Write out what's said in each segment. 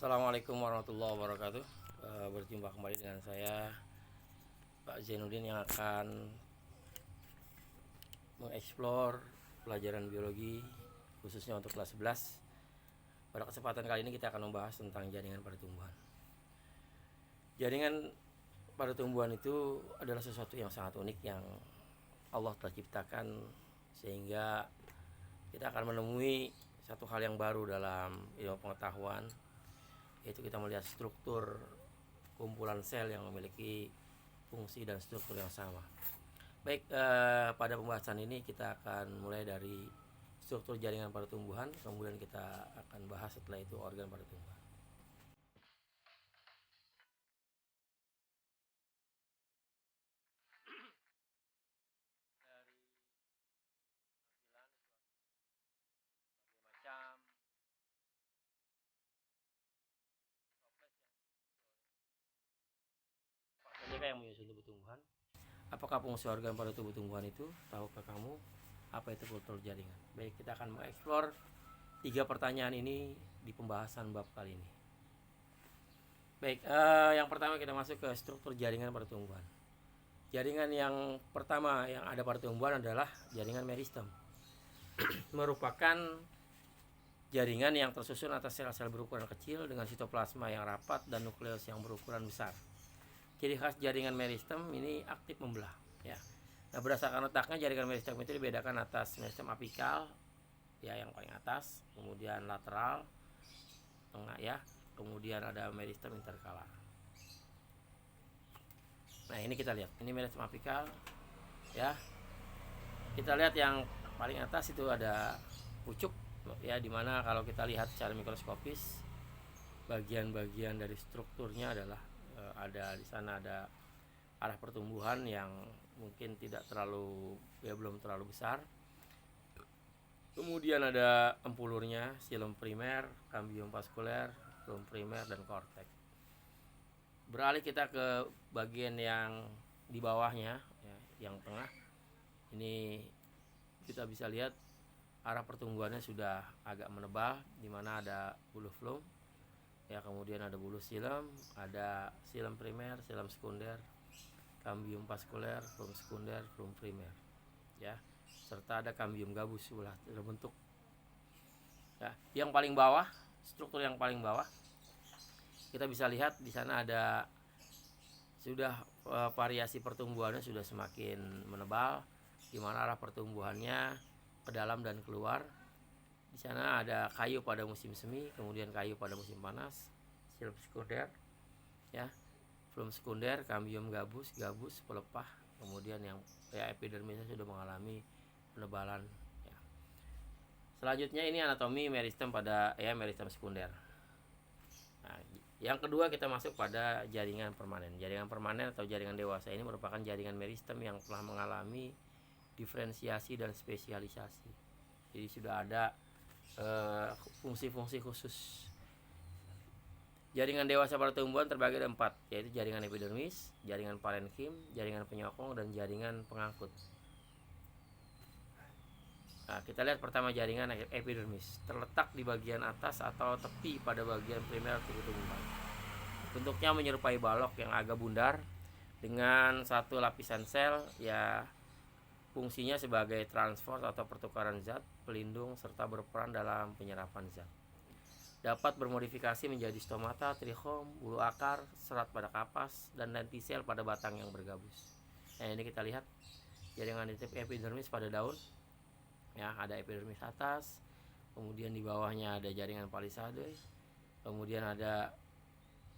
Assalamualaikum warahmatullahi wabarakatuh. Berjumpa kembali dengan saya Pak Zainuddin yang akan mengeksplor pelajaran biologi khususnya untuk kelas 11. Pada kesempatan kali ini kita akan membahas tentang jaringan pada tumbuhan. Jaringan pada tumbuhan itu adalah sesuatu yang sangat unik yang Allah telah ciptakan, sehingga kita akan menemui satu hal yang baru dalam ilmu pengetahuan, yaitu kita melihat struktur kumpulan sel yang memiliki fungsi dan struktur yang sama. Baik, pada pembahasan ini kita akan mulai dari struktur jaringan pada tumbuhan, kemudian kita akan bahas setelah itu organ pada tumbuhan. Dari tampilan berbagai macam toples yang menyusun tubuh tumbuhan. Apakah fungsi organ pada tubuh tumbuhan itu? Tahukah kamu apa itu struktur jaringan? Baik, kita akan mengeksplor 3 pertanyaan ini di pembahasan bab kali ini. Baik, yang pertama kita masuk ke struktur jaringan pada tumbuhan. Jaringan yang pertama yang ada pada tumbuhan adalah jaringan meristem. Merupakan jaringan yang tersusun atas sel-sel berukuran kecil dengan sitoplasma yang rapat dan nukleus yang berukuran besar. Ciri khas jaringan meristem ini aktif membelah, ya. Nah, berdasarkan letaknya jaringan meristem itu dibedakan atas meristem apikal, ya, yang paling atas, kemudian lateral, tengah, ya, kemudian ada meristem interkalar. Nah, ini kita lihat, ini meristem apikal, ya. Kita lihat yang paling atas itu ada pucuk, ya, dimana kalau kita lihat secara mikroskopis bagian-bagian dari strukturnya adalah ada di sana ada arah pertumbuhan yang mungkin tidak terlalu, ya, belum terlalu besar. Kemudian ada empulurnya, silum primer, kambium vaskuler, filum primer, dan korteks. Beralih kita ke bagian yang di bawahnya, ya, yang tengah. Ini kita bisa lihat arah pertumbuhannya sudah agak menebal, di mana ada bulu filum, ya, kemudian ada bulu silem, ada silem primer, silem sekunder, kambium vaskuler, filum sekunder, filum primer, ya, serta ada kambium gabus sebelah terbentuk. Ya, yang paling bawah, struktur yang paling bawah, kita bisa lihat di sana ada sudah variasi pertumbuhannya sudah semakin menebal, di mana arah pertumbuhannya ke dalam dan keluar. Di sana ada kayu pada musim semi, kemudian kayu pada musim panas, silem sekunder, ya, filum sekunder, kambium gabus, pelepah, kemudian yang, ya, epidermisnya sudah mengalami penebalan, ya. Selanjutnya ini anatomi meristem pada, ya, meristem sekunder. Nah, yang kedua kita masuk pada jaringan permanen. Jaringan permanen atau jaringan dewasa ini merupakan jaringan meristem yang telah mengalami diferensiasi dan spesialisasi. Jadi sudah ada fungsi-fungsi khusus. Jaringan dewasa pada tumbuhan terbagi ada 4, yaitu jaringan epidermis, jaringan parenkim, jaringan penyokong, dan jaringan pengangkut. Nah, kita lihat pertama jaringan epidermis, terletak di bagian atas atau tepi pada bagian primer tubuh tumbuhan. Bentuknya menyerupai balok yang agak bundar dengan satu lapisan sel, ya. Fungsinya sebagai transport atau pertukaran zat, pelindung, serta berperan dalam penyerapan zat. Dapat bermodifikasi menjadi stomata, trichom, bulu akar, serat pada kapas, dan lentisel pada batang yang bergabus. Nah, ini kita lihat jaringan epidermis pada daun, ya, ada epidermis atas, kemudian di bawahnya ada jaringan palisade, kemudian ada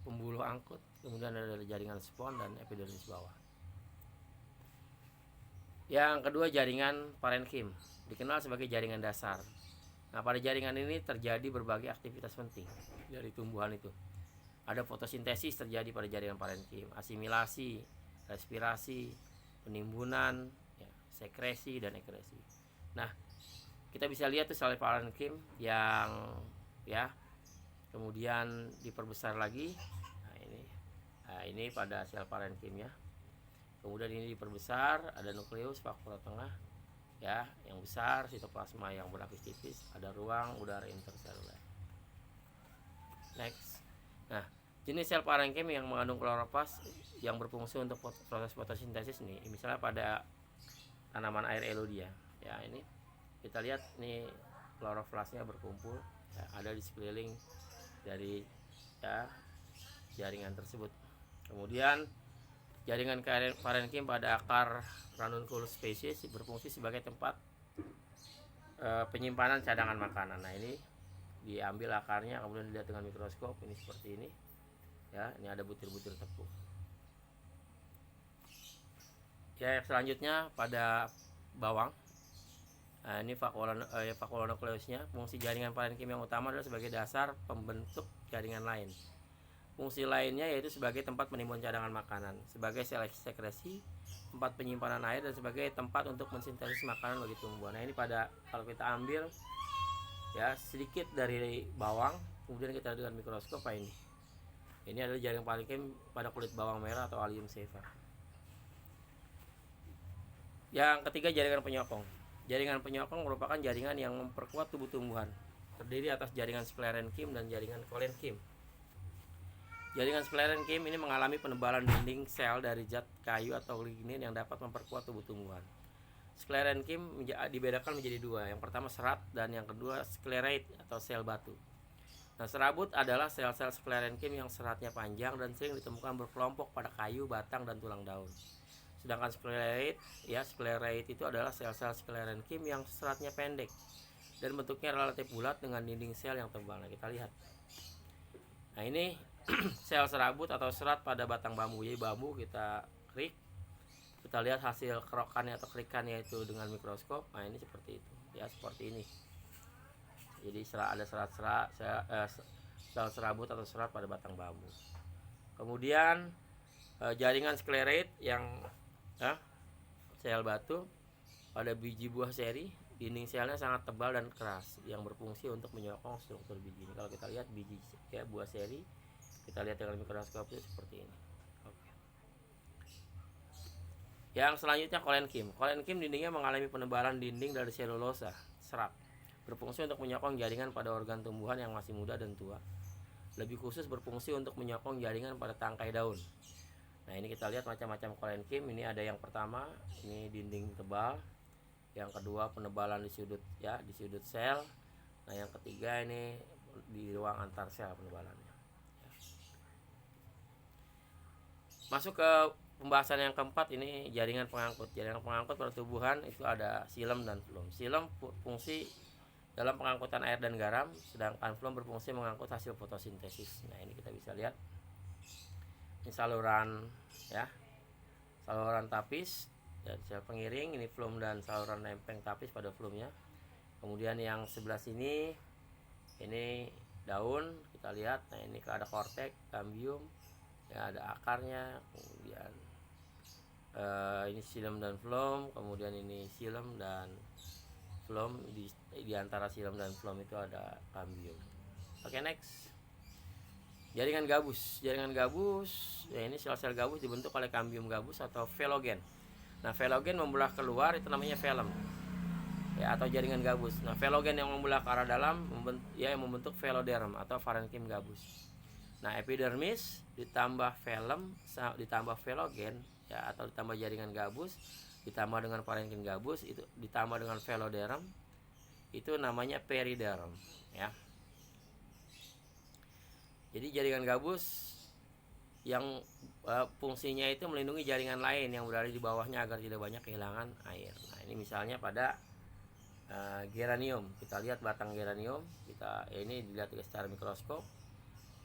pembuluh angkut, kemudian ada jaringan spon dan epidermis bawah. Yang kedua jaringan parenkim, dikenal sebagai jaringan dasar. Nah, pada jaringan ini terjadi berbagai aktivitas penting dari tumbuhan itu. Ada fotosintesis terjadi pada jaringan parenkim, asimilasi, respirasi, penimbunan, ya, sekresi, dan ekresi. Nah, kita bisa lihat tuh sel parenkim yang, ya, kemudian diperbesar lagi. Nah, ini pada sel parenkim, ya. Kemudian ini diperbesar, ada nukleus, vakuola tengah, ya, yang besar, sitoplasma yang berlapis tipis, ada ruang udara interseluler. Next, Nah, jenis sel parenkim yang mengandung kloroplast yang berfungsi untuk proses fotosintesis nih, misalnya pada tanaman air Elodea. Ya, ini kita lihat nih kloroplastnya berkumpul, ya, ada di sekeliling dari ya jaringan tersebut. Kemudian jaringan parenkim pada akar Ranunculus species berfungsi sebagai tempat penyimpanan cadangan makanan. Nah, ini diambil akarnya, kemudian dilihat dengan mikroskop, ini seperti ini. Ya, ini ada butir-butir tepung. Ya, selanjutnya pada bawang. Nah, ini vakuolenukleusnya. Fungsi jaringan parenkim yang utama adalah sebagai dasar pembentuk jaringan lain. Fungsi lainnya yaitu sebagai tempat menimbun cadangan makanan, sebagai sel sekresi, tempat penyimpanan air, dan sebagai tempat untuk mensintesis makanan bagi tumbuhan. Nah, ini kalau kita ambil ya sedikit dari bawang, kemudian kita lihat dengan mikroskop, ini. Ini adalah jaringan parenkim pada kulit bawang merah atau Allium sativa. Yang ketiga, jaringan penyokong. Jaringan penyokong merupakan jaringan yang memperkuat tubuh tumbuhan, terdiri atas jaringan sklerenkim dan jaringan kolenkim. Jaringan sklerenkim ini mengalami penebalan dinding sel dari zat kayu atau lignin yang dapat memperkuat tubuh tumbuhan. Sklerenkim dibedakan menjadi dua, yang pertama serat dan yang kedua sklerate atau sel batu. Nah, serabut adalah sel-sel sklerenkim yang seratnya panjang dan sering ditemukan berkelompok pada kayu, batang, dan tulang daun. Sedangkan sklerate itu adalah sel-sel sklerenkim yang seratnya pendek dan bentuknya relatif bulat dengan dinding sel yang tebal. Nah, kita lihat. Nah, ini sel serabut atau serat pada batang bambu. Jadi bambu kita kerik, kita lihat hasil kerokannya atau kerikannya itu dengan mikroskop. Nah, ini seperti itu, ya, seperti ini. Jadi ada sel serabut atau serat pada batang bambu. Kemudian jaringan sklerate yang sel batu pada biji buah seri, dinding selnya sangat tebal dan keras yang berfungsi untuk menyokong struktur biji. Ini kalau kita lihat biji ya buah seri, kita lihat dengan mikroskop itu seperti ini. Oke. Yang selanjutnya kolenkim. Kolenkim dindingnya mengalami penebalan dinding dari selulosa, serat, berfungsi untuk menyokong jaringan pada organ tumbuhan yang masih muda dan tua. Lebih khusus berfungsi untuk menyokong jaringan pada tangkai daun. Nah, ini kita lihat macam-macam kolenkim. Ini ada yang pertama, ini dinding tebal. Yang kedua, penebalan di sudut sel. Nah, yang ketiga ini di ruang antar sel penebalannya. Masuk ke pembahasan yang keempat, ini jaringan pengangkut. Jaringan pengangkut pada tumbuhan itu ada xilem dan flum. Xilem fungsi dalam pengangkutan air dan garam, sedangkan flum berfungsi mengangkut hasil fotosintesis. Nah, ini kita bisa lihat. Ini saluran tapis dan sel pengiring, ini flum dan saluran lempeng tapis pada flumnya. Kemudian yang sebelah sini ini daun, kita lihat. Nah, ini ada kortek, kambium, ya, ada akarnya. Kemudian ini xilem dan flum. Kemudian ini xilem dan flum. Di antara xilem dan flum itu ada kambium. Oke, next. Jaringan gabus. Jaringan gabus, ya, ini sel-sel gabus dibentuk oleh kambium gabus atau velogen. Nah, velogen membelah keluar, itu namanya velum, ya, atau jaringan gabus. Nah, velogen yang membelah ke arah dalam yang membentuk veloderm atau parenkim gabus. Nah, epidermis ditambah velum ditambah velogen, ya, atau ditambah jaringan gabus ditambah dengan parenkim gabus, itu ditambah dengan veloderm, itu namanya periderm, ya. Jadi jaringan gabus yang fungsinya itu melindungi jaringan lain yang berada di bawahnya agar tidak banyak kehilangan air. Nah, ini misalnya pada geranium. Kita lihat batang geranium, ini dilihat secara mikroskop.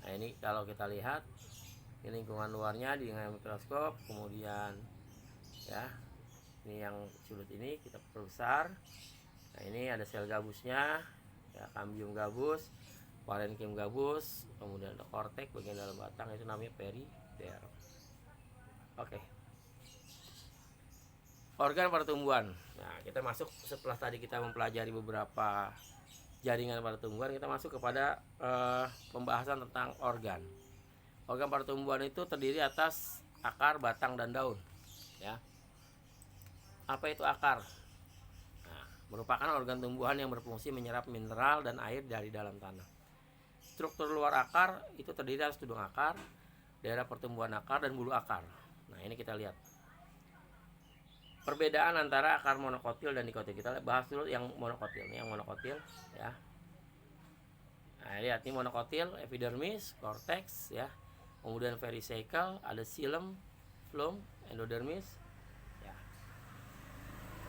Nah, ini kalau kita lihat ini lingkungan luarnya dengan mikroskop, kemudian ya, ini yang sudut ini kita perbesar. Nah, ini ada sel gabusnya, ya, kambium gabus, parenkim gabus, kemudian ada kortek bagian dalam batang, itu namanya periderm. Oke. Organ pada tumbuhan. Nah, kita masuk setelah tadi kita mempelajari beberapa jaringan pada tumbuhan, kita masuk kepada pembahasan tentang organ. Organ pada tumbuhan itu terdiri atas akar, batang, dan daun, ya. Apa itu akar? Nah, merupakan organ tumbuhan yang berfungsi menyerap mineral dan air dari dalam tanah. struktur luar akar itu terdiri atas tudung akar, daerah pertumbuhan akar, dan bulu akar. Nah, ini kita lihat perbedaan antara akar monokotil dan dikotil. Kita bahas dulu yang monokotil. Ini yang monokotil ya. Nah, lihat ini monokotil, epidermis, cortex ya. Kemudian pericycle, ada xilem, phloem, endodermis ya.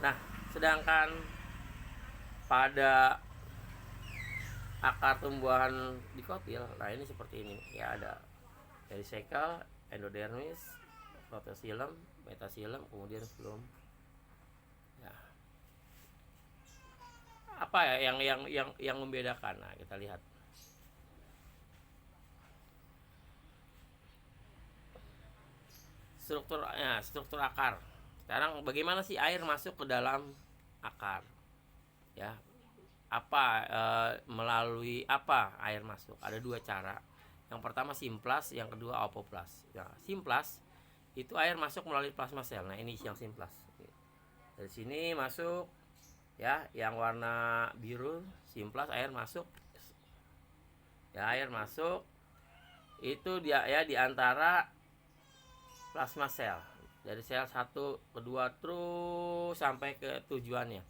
Nah, sedangkan pada akar tumbuhan dikotil, nah ini seperti ini ya, ada pericycle, endodermis, protoxylem, metaxylem, kemudian phloem ya. Apa ya yang membedakan? Nah, kita lihat struktur akar. Sekarang bagaimana sih air masuk ke dalam akar ya? Melalui apa air masuk? Ada dua cara. Yang pertama simplas, yang kedua apoplas. Nah, simplas itu air masuk melalui plasma sel. Nah, ini yang simplas. Dari sini masuk ya, yang warna biru simplas, air masuk. Ya, air masuk itu dia ya di antara plasma sel. Dari sel 1 ke 2 terus sampai ke tujuannya.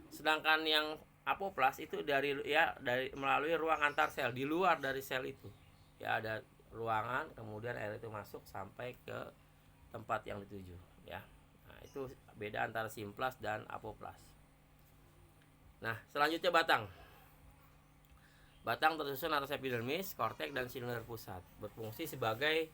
Sedangkan yang apoplas itu dari melalui ruang antar sel, di luar dari sel itu ya, ada ruangan, kemudian air itu masuk sampai ke tempat yang dituju ya. Nah, itu beda antara simplas dan apoplas. Nah, selanjutnya batang tersusun atas epidermis, korteks, dan silinder pusat, berfungsi sebagai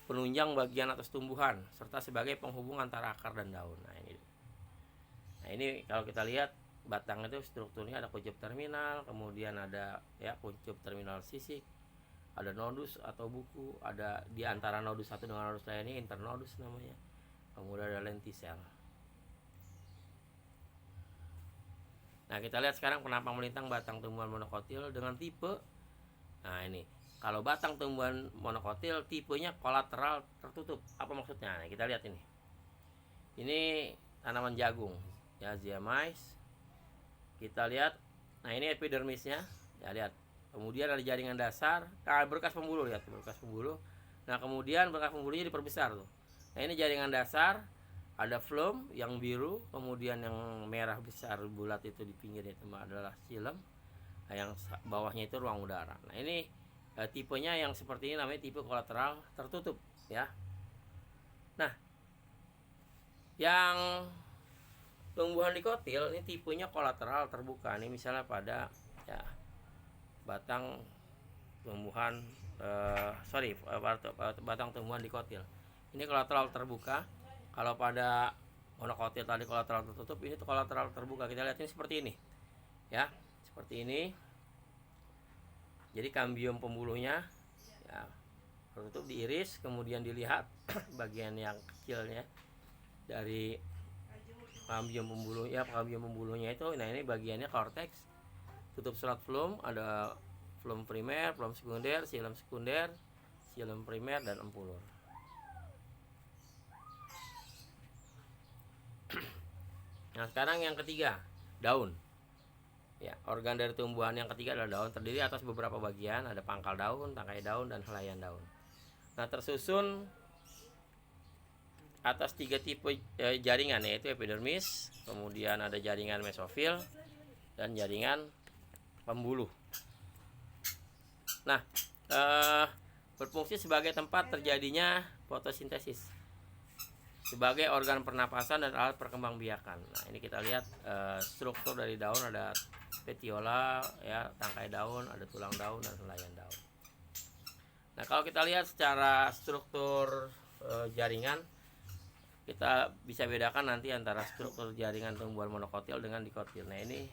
penunjang bagian atas tumbuhan serta sebagai penghubung antara akar dan daun. Nah, ini kalau kita lihat batang itu strukturnya ada kuncup terminal, kemudian ada ya kuncup terminal sisik, ada nodus atau buku, ada di antara nodus satu dengan nodus lainnya internodus namanya, kemudian ada lentisel. Nah, kita lihat sekarang kenapa melintang batang tumbuhan monokotil dengan tipe. Nah, ini kalau batang tumbuhan monokotil tipenya kolateral tertutup. Apa maksudnya? Nah, kita lihat ini. Ini tanaman jagung ya, Ziamais. Kita lihat, nah ini epidermisnya ya, lihat. Kemudian ada jaringan dasar, nah berkas pembuluh, lihat berkas pembuluh. Nah, kemudian berkas pembuluhnya diperbesar tuh. Nah, ini jaringan dasar, ada phloem yang biru, kemudian yang merah besar bulat itu di pinggir itu adalah xilem. Nah, yang bawahnya itu ruang udara. Nah, ini tipenya yang seperti ini namanya tipe kolateral tertutup ya. Nah, yang tumbuhan dikotil ini tipenya kolateral terbuka. Ini misalnya pada ya batang tumbuhan batang tumbuhan dikotil. Ini kolateral terbuka. Kalau pada monokotil tadi kolateral tertutup, ini tuh kolateral terbuka. Kita lihat ini seperti ini. Ya, seperti ini. Jadi kambium pembuluhnya ya tertutup, diiris, kemudian dilihat bagian yang kecilnya dari kambium pembuluhnya itu. Nah, ini bagiannya korteks, tutup serat phloem, ada phloem primer, phloem sekunder, xilem primer, dan empulur. Nah, sekarang yang ketiga, daun. Ya, organ dari tumbuhan yang ketiga adalah daun, terdiri atas beberapa bagian, ada pangkal daun, tangkai daun, dan helaian daun. Nah, tersusun atas 3 tipe jaringan, yaitu epidermis, kemudian ada jaringan mesofil, dan jaringan pembuluh. Nah, berfungsi sebagai tempat terjadinya fotosintesis, sebagai organ pernapasan dan alat perkembangbiakan. Nah, ini kita lihat struktur dari daun, ada petiola ya, tangkai daun, ada tulang daun, dan helaian daun. Nah, kalau kita lihat secara struktur jaringan, kita bisa bedakan nanti antara struktur jaringan tumbuhan monokotil dengan dikotil. Nah, ini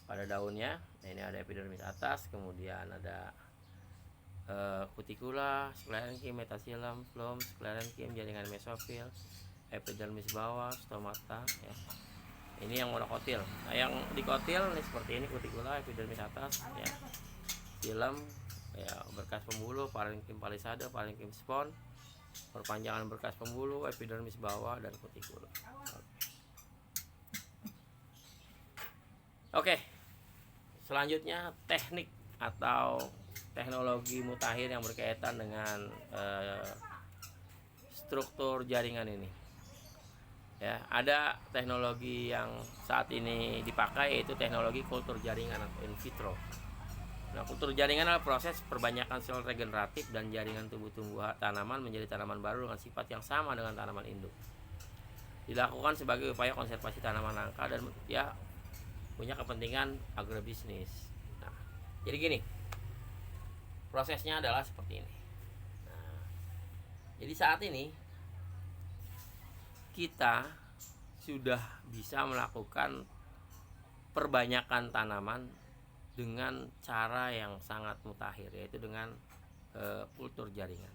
pada daunnya, nah ini ada epidermis atas, kemudian ada kutikula, sklerenkim, metaxilem, phloem, sklerenkim, jaringan mesofil, epidermis bawah, stomata ya. Ini yang monokotil. Nah, yang dikotil ini seperti ini, kutikula, epidermis atas ya, xilem ya, berkas pembuluh, parenkim palisade, parenkim spons, perpanjangan berkas pembuluh, epidermis bawah, dan kutikula. Oke. Selanjutnya teknik atau teknologi mutakhir yang berkaitan dengan struktur jaringan ini. Ya, ada teknologi yang saat ini dipakai, yaitu teknologi kultur jaringan atau in vitro. Nah, kultur jaringan adalah proses perbanyakan sel regeneratif dan jaringan tumbuh-tumbuhan tanaman menjadi tanaman baru dengan sifat yang sama dengan tanaman induk. Dilakukan sebagai upaya konservasi tanaman langka dan ya punya kepentingan agrobisnis. Nah, jadi gini, prosesnya adalah seperti ini. Nah, jadi saat ini kita sudah bisa melakukan perbanyakan tanaman dengan cara yang sangat mutakhir, yaitu dengan kultur jaringan.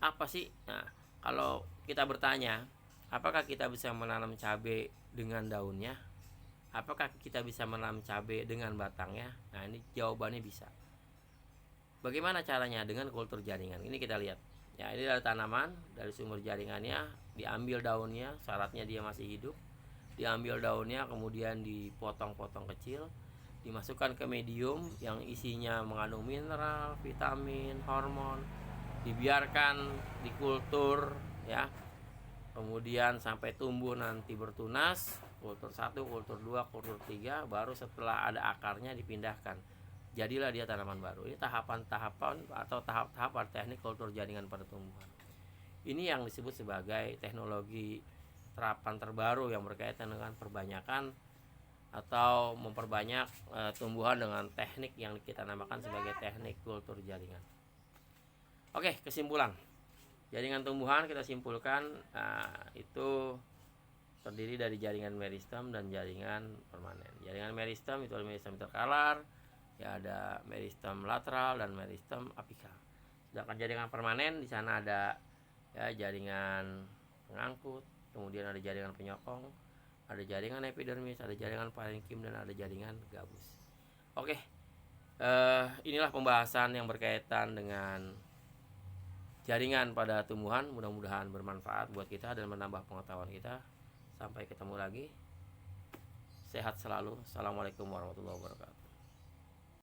Apa sih? Nah, kalau kita bertanya, apakah kita bisa menanam cabai dengan daunnya? Apakah kita bisa menanam cabai dengan batangnya? Nah, ini jawabannya bisa. Bagaimana caranya? Dengan kultur jaringan. Ini kita lihat. Ya, ini adalah tanaman dari sumber jaringannya, diambil daunnya, syaratnya dia masih hidup. Diambil daunnya, kemudian dipotong-potong kecil, dimasukkan ke medium yang isinya mengandung mineral, vitamin, hormon, dibiarkan dikultur ya. Kemudian sampai tumbuh nanti bertunas, kultur 1, kultur 2, kultur 3, baru setelah ada akarnya dipindahkan. Jadilah dia tanaman baru. Ini tahapan-tahapan atau tahap-tahapan teknik kultur jaringan pada tumbuhan. Ini yang disebut sebagai teknologi terapan terbaru yang berkaitan dengan perbanyakan atau memperbanyak tumbuhan dengan teknik yang kita namakan sebagai teknik kultur jaringan. Oke, kesimpulan. Jaringan tumbuhan kita simpulkan itu terdiri dari jaringan meristem dan jaringan permanen. Jaringan meristem itu ada meristem interkalar, ya ada meristem lateral dan meristem apikal. Sedangkan jaringan permanen di sana ada ya jaringan pengangkut, kemudian ada jaringan penyokong, ada jaringan epidermis, ada jaringan parenkim, dan ada jaringan gabus. Oke, inilah pembahasan yang berkaitan dengan jaringan pada tumbuhan. Mudah-mudahan bermanfaat buat kita dan menambah pengetahuan kita. Sampai ketemu lagi. Sehat selalu. Assalamualaikum warahmatullahi wabarakatuh.